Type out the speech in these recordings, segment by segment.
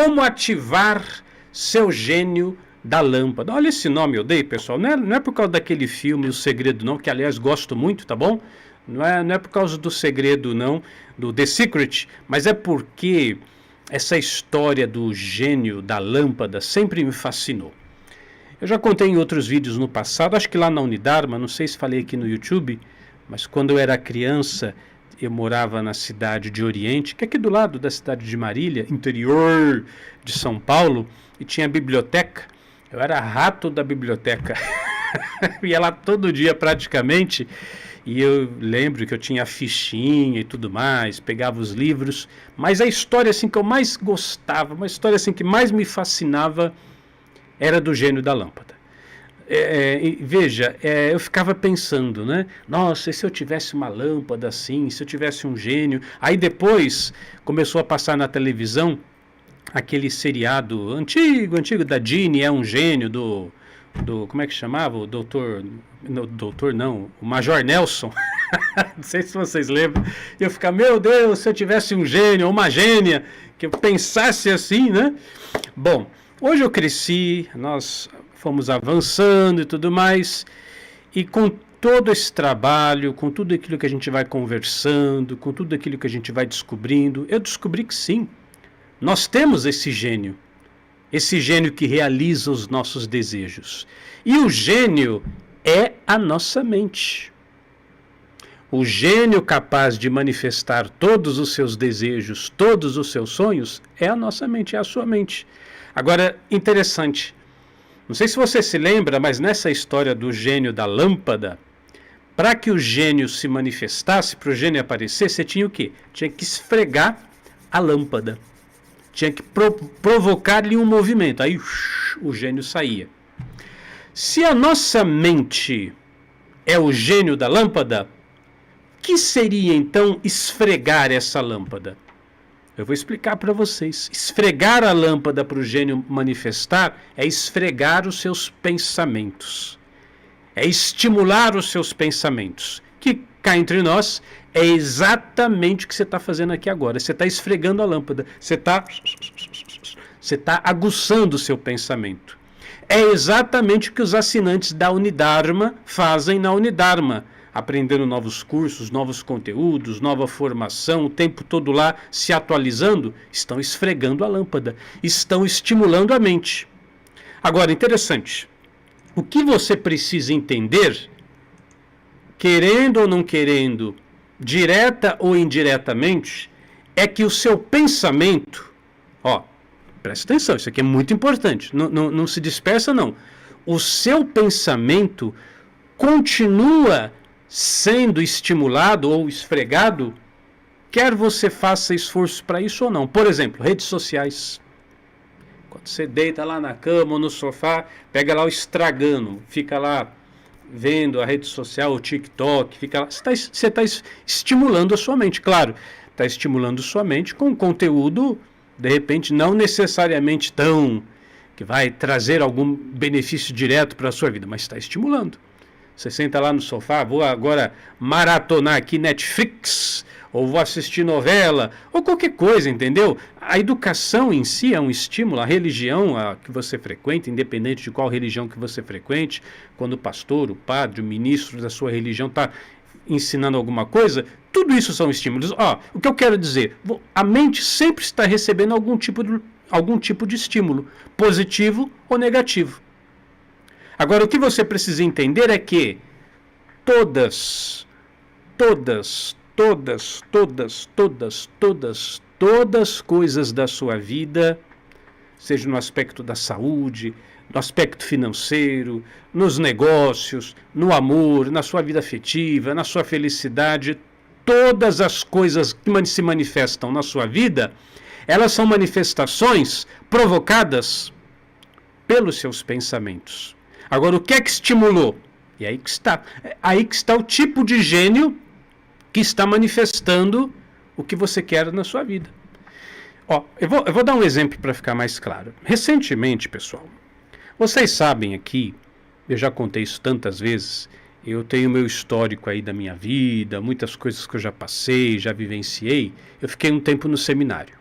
Como ativar seu gênio da lâmpada. Olha esse nome eu dei, pessoal. Não é por causa daquele filme O Segredo, não, que aliás gosto muito, tá bom? Não é por causa do Segredo, não, do The Secret, mas é porque essa história do gênio da lâmpada sempre me fascinou. Eu já contei em outros vídeos no passado, acho que lá na Unidarma, não sei se falei aqui no YouTube, mas quando eu era criança, eu morava na cidade de Oriente, que é aqui do lado da cidade de Marília, interior de São Paulo, e tinha biblioteca. Eu era rato da biblioteca. Ia lá todo dia praticamente, e eu lembro que eu tinha fichinha e tudo mais, pegava os livros, mas a história assim que eu mais gostava, uma história assim que mais me fascinava, era do gênio da lâmpada. Veja, eu ficava pensando, né? Nossa, e se eu tivesse uma lâmpada assim, se eu tivesse um gênio? Aí depois começou a passar na televisão aquele seriado antigo da Disney, é um gênio do como é que chamava? O o Major Nelson. Não sei se vocês lembram. E eu ficava, meu Deus, se eu tivesse um gênio ou uma gênia, que eu pensasse assim, né? Bom, hoje eu cresci, nós fomos avançando e tudo mais, e com todo esse trabalho, com tudo aquilo que a gente vai conversando, com tudo aquilo que a gente vai descobrindo, eu descobri que sim, nós temos esse gênio que realiza os nossos desejos. E o gênio é a nossa mente. O gênio capaz de manifestar todos os seus desejos, todos os seus sonhos, é a nossa mente, é a sua mente. Agora, interessante, não sei se você se lembra, mas nessa história do gênio da lâmpada, para que o gênio se manifestasse, para o gênio aparecer, você tinha o quê? Tinha que esfregar a lâmpada. Tinha que provocar-lhe um movimento. Aí o gênio saía. Se a nossa mente é o gênio da lâmpada, que seria então esfregar essa lâmpada? Eu vou explicar para vocês. Esfregar a lâmpada para o gênio manifestar é esfregar os seus pensamentos. É estimular os seus pensamentos. Que cá entre nós é exatamente o que você está fazendo aqui agora. Você está esfregando a lâmpada. Você está aguçando o seu pensamento. É exatamente o que os assinantes da Unidarma fazem na Unidarma. Aprendendo novos cursos, novos conteúdos, nova formação, o tempo todo lá se atualizando, estão esfregando a lâmpada, estão estimulando a mente. Agora, interessante, o que você precisa entender, querendo ou não querendo, direta ou indiretamente, é que o seu pensamento, presta atenção, isso aqui é muito importante, não se dispersa não, o seu pensamento continua sendo estimulado ou esfregado, quer você faça esforço para isso ou não. Por exemplo, redes sociais. Quando você deita lá na cama ou no sofá, pega lá o estragando, fica lá vendo a rede social, o TikTok, fica lá, você está estimulando a sua mente, claro, está estimulando sua mente com conteúdo, de repente, não necessariamente tão, que vai trazer algum benefício direto para a sua vida, mas está estimulando. Você senta lá no sofá, vou agora maratonar aqui Netflix, ou vou assistir novela, ou qualquer coisa, entendeu? A educação em si é um estímulo, a religião que você frequenta, independente de qual religião que você frequente, quando o pastor, o padre, o ministro da sua religião está ensinando alguma coisa, tudo isso são estímulos. O que eu quero dizer, a mente sempre está recebendo algum tipo de estímulo, positivo ou negativo. Agora, o que você precisa entender é que todas coisas da sua vida, seja no aspecto da saúde, no aspecto financeiro, nos negócios, no amor, na sua vida afetiva, na sua felicidade, todas as coisas que se manifestam na sua vida, elas são manifestações provocadas pelos seus pensamentos. Agora, o que é que estimulou? E aí que está o tipo de gênio que está manifestando o que você quer na sua vida. Eu vou dar um exemplo para ficar mais claro. Recentemente, pessoal, vocês sabem aqui, eu já contei isso tantas vezes, eu tenho meu histórico aí da minha vida, muitas coisas que eu já passei, já vivenciei. Eu fiquei um tempo no seminário.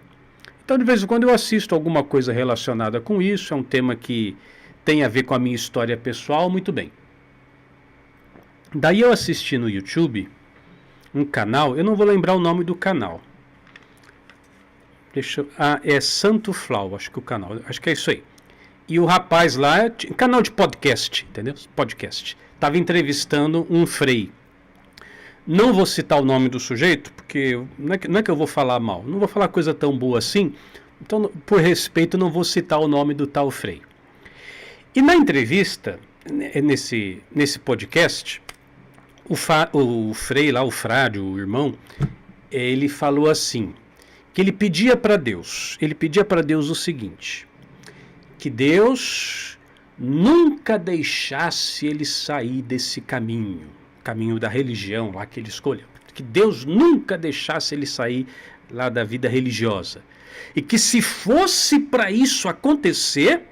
Então, de vez em quando eu assisto alguma coisa relacionada com isso, é um tema que tem a ver com a minha história pessoal, muito bem. Daí eu assisti no YouTube um canal, eu não vou lembrar o nome do canal. É Santo Flau, acho que o canal, acho que é isso aí. E o rapaz lá, canal de podcast, entendeu? Podcast. Estava entrevistando um frei. Não vou citar o nome do sujeito, porque não é que eu vou falar mal, não vou falar coisa tão boa assim, então, por respeito, não vou citar o nome do tal frei. E na entrevista, nesse podcast, o frei lá, o frade, o irmão, ele falou assim, que ele pedia para Deus o seguinte, que Deus nunca deixasse ele sair desse caminho da religião lá que ele escolheu, que Deus nunca deixasse ele sair lá da vida religiosa, e que se fosse para isso acontecer,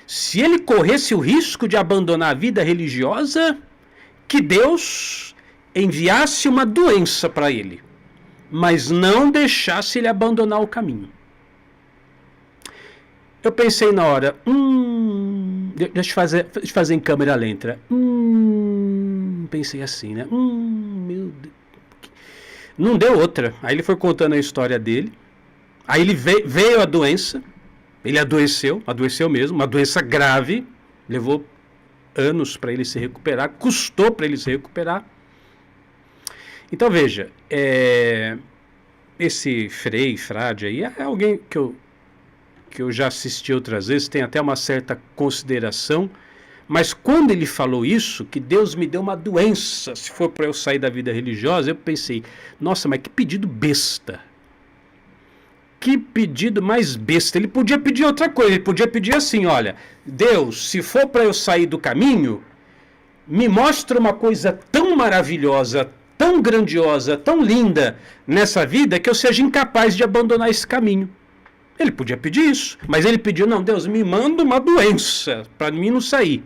se ele corresse o risco de abandonar a vida religiosa, que Deus enviasse uma doença para ele, mas não deixasse ele abandonar o caminho. Eu pensei na hora, deixa eu fazer em câmera lenta. Pensei assim, né? Meu Deus. Não deu outra. Aí ele foi contando a história dele. Aí ele veio a doença. Ele adoeceu mesmo, uma doença grave. Levou anos para ele se recuperar, custou para ele se recuperar. Então veja, esse frade aí é alguém que eu já assisti outras vezes, tem até uma certa consideração, mas quando ele falou isso, que Deus me deu uma doença, se for para eu sair da vida religiosa, eu pensei, nossa, mas que pedido besta. Que pedido mais besta. Ele podia pedir outra coisa, ele podia pedir assim, olha, Deus, se for para eu sair do caminho, me mostra uma coisa tão maravilhosa, tão grandiosa, tão linda nessa vida, que eu seja incapaz de abandonar esse caminho. Ele podia pedir isso, mas ele pediu, não, Deus, me manda uma doença para mim não sair.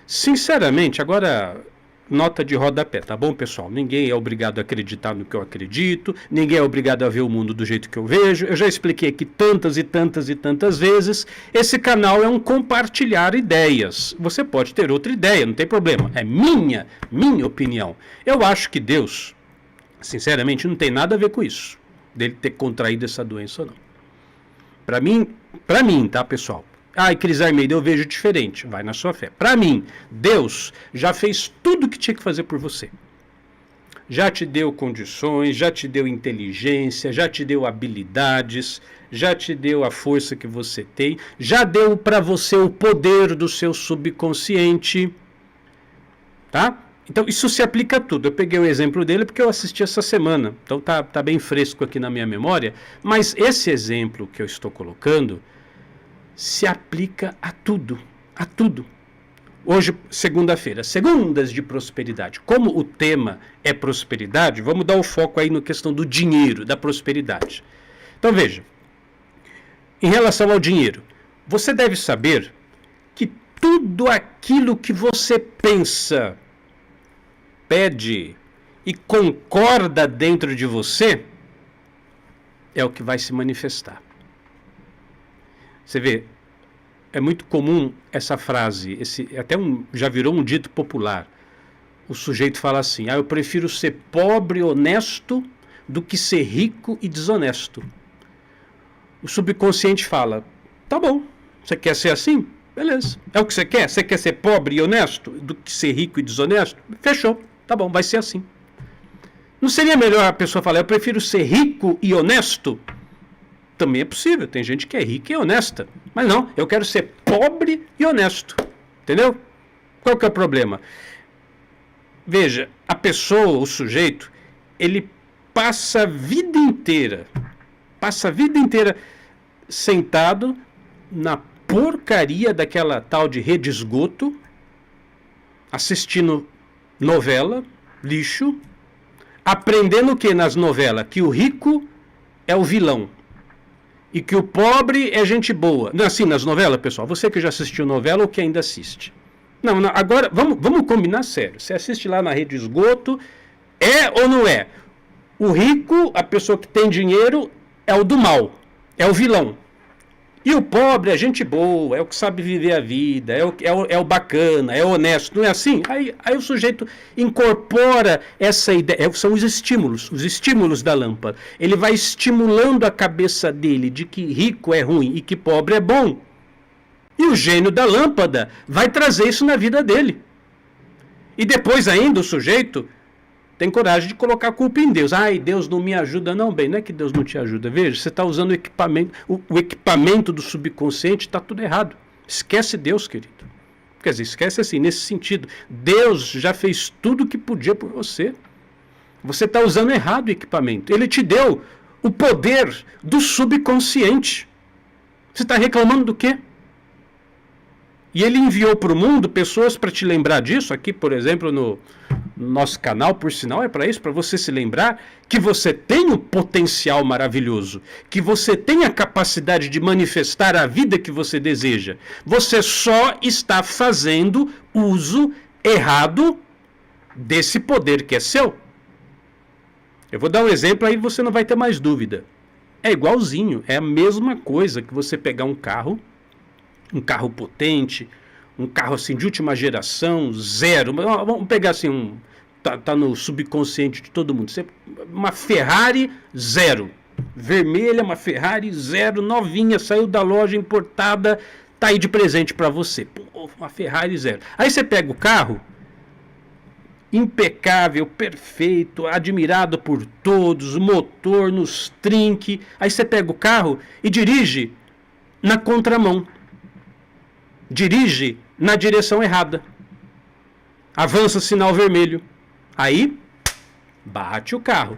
Sinceramente, agora, nota de rodapé, tá bom, pessoal? Ninguém é obrigado a acreditar no que eu acredito, ninguém é obrigado a ver o mundo do jeito que eu vejo. Eu já expliquei aqui tantas e tantas e tantas vezes, esse canal é um compartilhar ideias. Você pode ter outra ideia, não tem problema. É minha opinião. Eu acho que Deus, sinceramente, não tem nada a ver com isso, dele ter contraído essa doença ou não. Para mim, tá, pessoal? Cris Armeida, eu vejo diferente. Vai na sua fé. Para mim, Deus já fez tudo o que tinha que fazer por você. Já te deu condições, já te deu inteligência, já te deu habilidades, já te deu a força que você tem, já deu para você o poder do seu subconsciente, tá? Então, isso se aplica a tudo. Eu peguei o exemplo dele porque eu assisti essa semana. Então, tá bem fresco aqui na minha memória. Mas esse exemplo que eu estou colocando se aplica a tudo. A tudo. Hoje, segunda-feira, segundas de prosperidade. Como o tema é prosperidade, vamos dar o foco aí na questão do dinheiro, da prosperidade. Então, veja. Em relação ao dinheiro, você deve saber que tudo aquilo que você pensa, pede e concorda dentro de você, é o que vai se manifestar. Você vê, é muito comum essa frase, já virou um dito popular. O sujeito fala assim, eu prefiro ser pobre e honesto do que ser rico e desonesto. O subconsciente fala, tá bom, você quer ser assim? Beleza. É o que você quer? Você quer ser pobre e honesto do que ser rico e desonesto? Fechou. Tá bom, vai ser assim. Não seria melhor a pessoa falar, eu prefiro ser rico e honesto? Também é possível, tem gente que é rica e honesta. Mas não, eu quero ser pobre e honesto. Entendeu? Qual que é o problema? Veja, a pessoa, o sujeito, ele passa a vida inteira sentado na porcaria daquela tal de rede esgoto, assistindo novela, lixo, aprendendo o que nas novelas? Que o rico é o vilão e que o pobre é gente boa. Não é assim nas novelas, pessoal? Você que já assistiu novela ou que ainda assiste. Não, agora vamos combinar sério. Você assiste lá na rede esgoto, é ou não é? O rico, a pessoa que tem dinheiro, é o do mal, é o vilão. E o pobre é gente boa, é o que sabe viver a vida, é o bacana, é o honesto, não é assim? Aí o sujeito incorpora essa ideia, são os estímulos da lâmpada. Ele vai estimulando a cabeça dele de que rico é ruim e que pobre é bom. E o gênio da lâmpada vai trazer isso na vida dele. E depois ainda o sujeito tem coragem de colocar a culpa em Deus. Ai, Deus não me ajuda. Não, bem, não é que Deus não te ajuda. Veja, você está usando o equipamento do subconsciente, está tudo errado. Esquece Deus, querido. Quer dizer, esquece assim, nesse sentido. Deus já fez tudo o que podia por você. Você está usando errado o equipamento. Ele te deu o poder do subconsciente. Você está reclamando do quê? E ele enviou para o mundo pessoas para te lembrar disso. Aqui, por exemplo, no nosso canal, por sinal, é para isso, para você se lembrar que você tem um potencial maravilhoso, que você tem a capacidade de manifestar a vida que você deseja. Você só está fazendo uso errado desse poder que é seu. Eu vou dar um exemplo, aí você não vai ter mais dúvida. É igualzinho, é a mesma coisa que você pegar um carro potente, um carro assim de última geração, zero, vamos pegar assim, tá no subconsciente de todo mundo, uma Ferrari zero, vermelha, uma Ferrari zero, novinha, saiu da loja importada, tá aí de presente para você, uma Ferrari zero. Aí você pega o carro, impecável, perfeito, admirado por todos, motor nos trinque, aí você pega o carro e dirige na contramão. Dirige na direção errada. Avança sinal vermelho. Aí, bate o carro.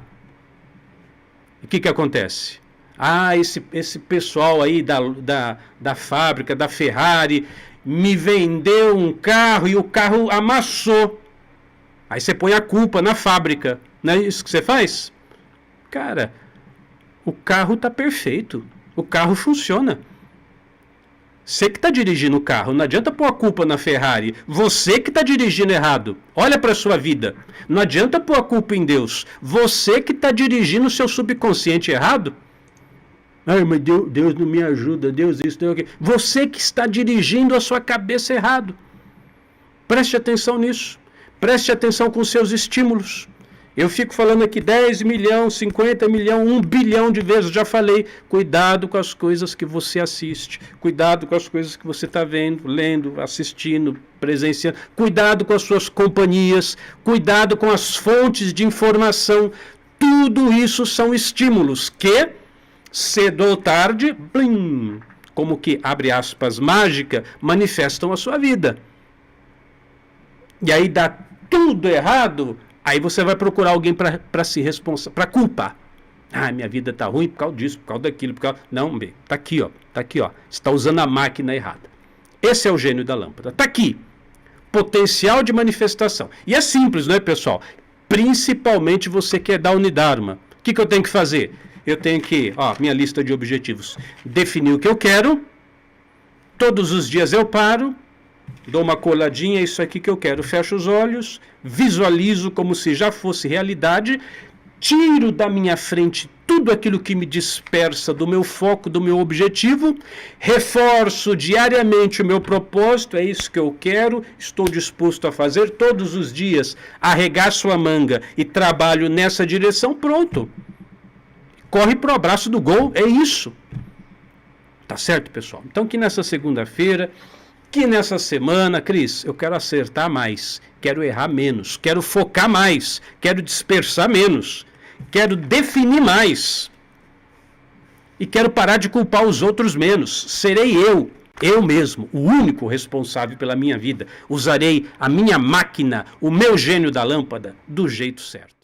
E o que acontece? Esse pessoal aí da fábrica, da Ferrari, me vendeu um carro e o carro amassou. Aí você põe a culpa na fábrica. Não é isso que você faz? Cara, o carro está perfeito. O carro funciona. Você que está dirigindo o carro, não adianta pôr a culpa na Ferrari. Você que está dirigindo errado. Olha para a sua vida. Não adianta pôr a culpa em Deus. Você que está dirigindo o seu subconsciente errado. Ai, mas Deus não me ajuda. Deus isso, Deus aquilo. Você que está dirigindo a sua cabeça errado. Preste atenção nisso. Preste atenção com seus estímulos. Eu fico falando aqui 10 milhões, 50 milhões, 1 bilhão de vezes, já falei, cuidado com as coisas que você assiste, cuidado com as coisas que você está vendo, lendo, assistindo, presenciando, cuidado com as suas companhias, cuidado com as fontes de informação, tudo isso são estímulos que, cedo ou tarde, blim, como que, abre aspas, mágica, manifestam a sua vida. E aí dá tudo errado. Aí você vai procurar alguém para se responsabilizar, para culpar. Minha vida está ruim por causa disso, por causa daquilo, por causa... Não, bem, tá aqui, ó. Você está usando a máquina errada. Esse é o gênio da lâmpada. Tá aqui. Potencial de manifestação. E é simples, não é, pessoal? Principalmente você que é da Unidarma. O que eu tenho que fazer? Eu tenho que, minha lista de objetivos. Definir o que eu quero. Todos os dias eu paro. Dou uma coladinha, é isso aqui que eu quero. Fecho os olhos, visualizo como se já fosse realidade, tiro da minha frente tudo aquilo que me dispersa do meu foco, do meu objetivo, reforço diariamente o meu propósito, é isso que eu quero, estou disposto a fazer todos os dias, arregaço a manga e trabalho nessa direção, pronto. Corre pro abraço do gol, é isso. Tá certo, pessoal? Então que nessa segunda-feira, que nessa semana, Cris, eu quero acertar mais, quero errar menos, quero focar mais, quero dispersar menos, quero definir mais e quero parar de culpar os outros menos. Serei eu mesmo, o único responsável pela minha vida. Usarei a minha máquina, o meu gênio da lâmpada, do jeito certo.